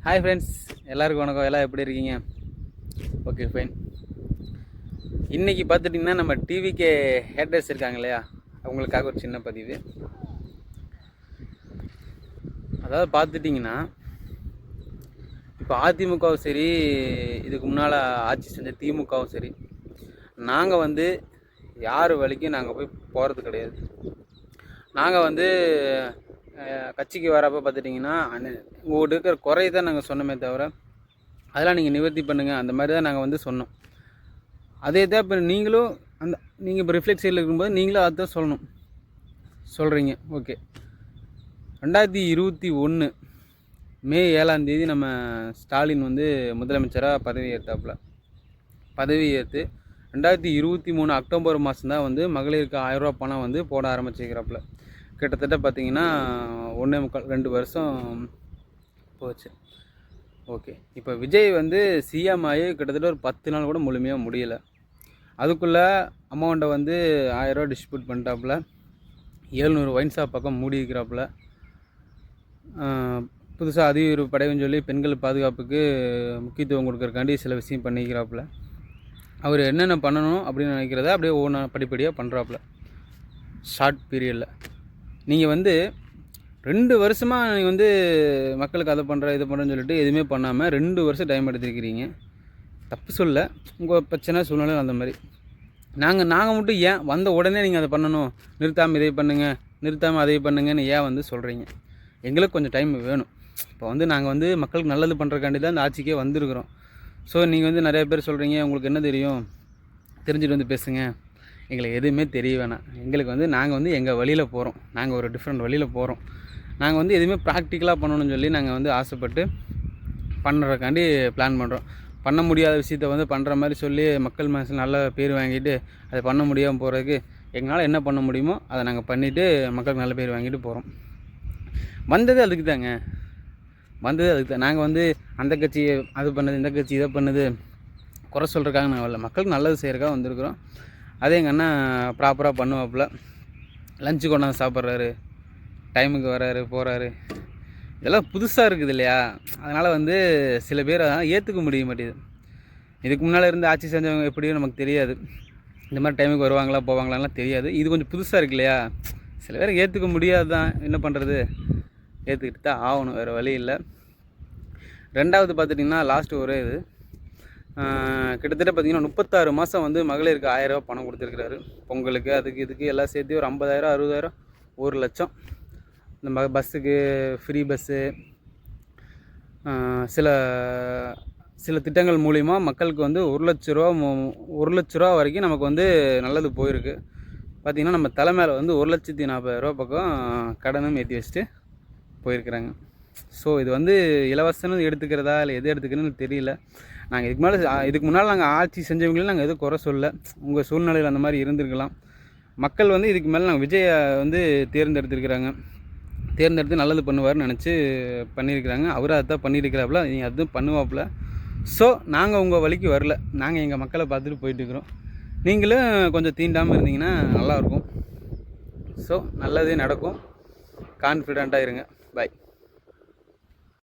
Hi friends, எல்லாருக்கும் வணக்கம். எல்லாம் எப்படி இருக்கீங்க? Okay, fine. இன்றைக்கி பார்த்துட்டிங்கன்னா நம்ம டிவிக்கே ஹேட்டர்ஸ் இருக்காங்க இல்லையா, அவங்களுக்காக ஒரு சின்ன பதிவு. அதாவது பார்த்துட்டிங்கன்னா இப்போ அதிமுகவும் சரி, இதுக்கு முன்னால் ஆட்சி செஞ்ச திமுகவும் சரி, நாங்கள் யார் வழிக்கும் நாங்கள் போய் போகிறது கிடையாது. நாங்கள் கட்சிக்கு வரப்போ பார்த்துட்டிங்கன்னா உங்கள்கிட்ட இருக்கிற குறையை தான் நாங்கள் சொன்னோமே தவிர அதெல்லாம் நீங்கள் நிவர்த்தி பண்ணுங்கள் அந்த மாதிரி தான் நாங்கள் சொன்னோம். அதே தான் இப்போ நீங்களும் நீங்கள் இப்போ ரிஃப்ளெக்ட் சைடில் இருக்கும்போது நீங்களும் அதுதான் சொல்கிறீங்க. ஓகே, 2021 மே 7 நம்ம ஸ்டாலின் முதலமைச்சராக பதவி ஏற்று 2023 அக்டோபர் மாதம் தான் மகளிருக்கு 1000 ரூபா பணம் போட ஆரம்பிச்சிருக்கிறாப்புல. கிட்டத்தட்ட பார்த்திங்கன்னா 1.25-2 வருஷம் போச்சு. ஓகே, இப்போ விஜய் சிஎம் ஆகி கிட்டத்தட்ட ஒரு 10 நாள் கூட முழுமையாக முடியலை. அதுக்குள்ளே அமௌண்ட்டை 1000 ரூபா டிஸ்ட்ரிபியூட் பண்ணிட்டாப்புல. 700 ஒயின் ஷாப் பக்கம் மூடி இருக்கிறாப்புல. புதுசாக அதிகாரி படைவுன்னு சொல்லி பெண்கள் பாதுகாப்புக்கு முக்கியத்துவம் கொடுக்குறக்காண்டி சில விஷயம் பண்ணிக்கிறாப்புல. அவர் என்னென்ன பண்ணணும் அப்படின்னு நினைக்கிறத அப்படியே ஒவ்வொன்றா படிப்படியாக பண்ணுறாப்புல ஷார்ட் பீரியடில். நீங்கள் 2 வருஷமாக நீங்கள் மக்களுக்கு அதை பண்ணுற இதை பண்ணுறேன்னு சொல்லிட்டு எதுவுமே பண்ணாமல் 2 வருஷம் டைம் எடுத்துருக்கிறீங்க. தப்பு சொல்ல, உங்கள் பிரச்சனை சூழ்நிலை அந்த மாதிரி. நாங்கள் மட்டும் ஏன் வந்த உடனே நீங்கள் அதை பண்ணணும், நிறுத்தாமல் இதை பண்ணுங்கள், நிறுத்தாமல் அதை பண்ணுங்கன்னு ஏன் சொல்கிறீங்க? எங்களுக்கு கொஞ்சம் டைம் வேணும். இப்போ நாங்கள் மக்களுக்கு நல்லது பண்ணுறக்காண்டி தான் இந்த ஆட்சிக்கே வந்திருக்கிறோம். ஸோ நீங்கள் நிறைய பேர் சொல்கிறீங்க உங்களுக்கு என்ன தெரியும், தெரிஞ்சுட்டு பேசுங்க. எங்களுக்கு எதுவுமே தெரிய வேணாம். எங்களுக்கு நாங்கள் எங்கள் வழியில் போகிறோம். நாங்கள் ஒரு டிஃப்ரெண்ட் வழியில் போகிறோம். நாங்கள் எதுவுமே ப்ராக்டிக்கலாக பண்ணணும்னு சொல்லி நாங்கள் ஆசைப்பட்டு பண்ணுறக்காண்டி பிளான் பண்ணுறோம். பண்ண முடியாத விஷயத்த பண்ணுற மாதிரி சொல்லி மக்கள் மனசில் நல்ல பேர் வாங்கிட்டு அதை பண்ண முடியாமல் போகிறதுக்கு எங்களால் என்ன பண்ண முடியுமோ அதை நாங்கள் பண்ணிவிட்டு மக்களுக்கு நல்ல பேர் வாங்கிட்டு போகிறோம். வந்தது அதுக்கு தாங்க. நாங்கள் அந்த கட்சி அது பண்ணுது, இந்த கட்சி இதை பண்ணுது குறை சொல்கிறதுக்காக நாங்கள் வரல. மக்களுக்கு நல்லது செய்கிறக்காக வந்திருக்கிறோம். அதே எங்கள் அண்ணா ப்ராப்பராக பண்ணுவாப்புல. லஞ்சு கொண்டாந்து சாப்பிட்றாரு, டைமுக்கு வராரு போகிறாரு. இதெல்லாம் புதுசாக இருக்குது இல்லையா? அதனால் சில பேர் ஏற்றுக்க முடிய மாட்டேங்குது. இதுக்கு முன்னால் இருந்து ஆட்சி செஞ்சவங்க எப்படியோ நமக்கு தெரியாது. இந்த மாதிரி டைமுக்கு வருவாங்களா போவாங்களான்லாம் தெரியாது. இது கொஞ்சம் புதுசாக இருக்கு இல்லையா? சில பேர் ஏற்றுக்க முடியாது தான். என்ன பண்ணுறது, ஏற்றுக்கிட்டு தான் ஆகணும், வேறு வழி இல்லை. ரெண்டாவது பார்த்துட்டிங்கன்னா லாஸ்ட்டு ஒரே இது கிட்டத்தட்ட பார்த்திங்கன்னா 36 மாதம் மகளிருக்கு 1000 ரூபா பணம் கொடுத்துருக்குறாரு. பொங்கலுக்கு அதுக்கு இதுக்கு எல்லாம் சேர்த்து ஒரு 50,000 60,000 1 லட்சம். இந்த பஸ்ஸுக்கு ஃப்ரீ பஸ்ஸு, சில திட்டங்கள் மூலிமா மக்களுக்கு 1 லட்ச ரூபா வரைக்கும் நமக்கு நல்லது போயிருக்கு. பார்த்திங்கன்னா நம்ம தலை மேலே 1,40,000 பக்கம் கடனும் ஏற்றி வச்சுட்டு போயிருக்கிறாங்க. ஸோ இது இலவசம்னு எடுத்துக்கிறதா இல்லை எது எடுத்துக்கிறதுன்னு தெரியல. நாங்கள் இதுக்கு முன்னால் நாங்கள் ஆட்சி செஞ்சவங்களையும் நாங்கள் எதுவும் குறை சொல்ல. உங்கள் சூழ்நிலையில் அந்த மாதிரி இருந்திருக்கலாம். மக்கள் இதுக்கு மேலே நாங்கள் விஜயை தேர்ந்தெடுத்து நல்லது பண்ணுவார்னு நினச்சி பண்ணியிருக்கிறாங்க. அவரும் அதுதான் பண்ணியிருக்கிறாப்புல, நீங்கள் அதுவும் பண்ணுவாப்புல. ஸோ நாங்கள் உங்கள் வழிக்கு வரல. நாங்கள் எங்கள் மக்களை பார்த்துட்டு போயிட்டுருக்குறோம். நீங்களும் கொஞ்சம் தீண்டாமல் இருந்தீங்கன்னா நல்லாயிருக்கும். ஸோ நல்லதே நடக்கும். கான்ஃபிடெண்ட்டாக இருங்க. பாய்.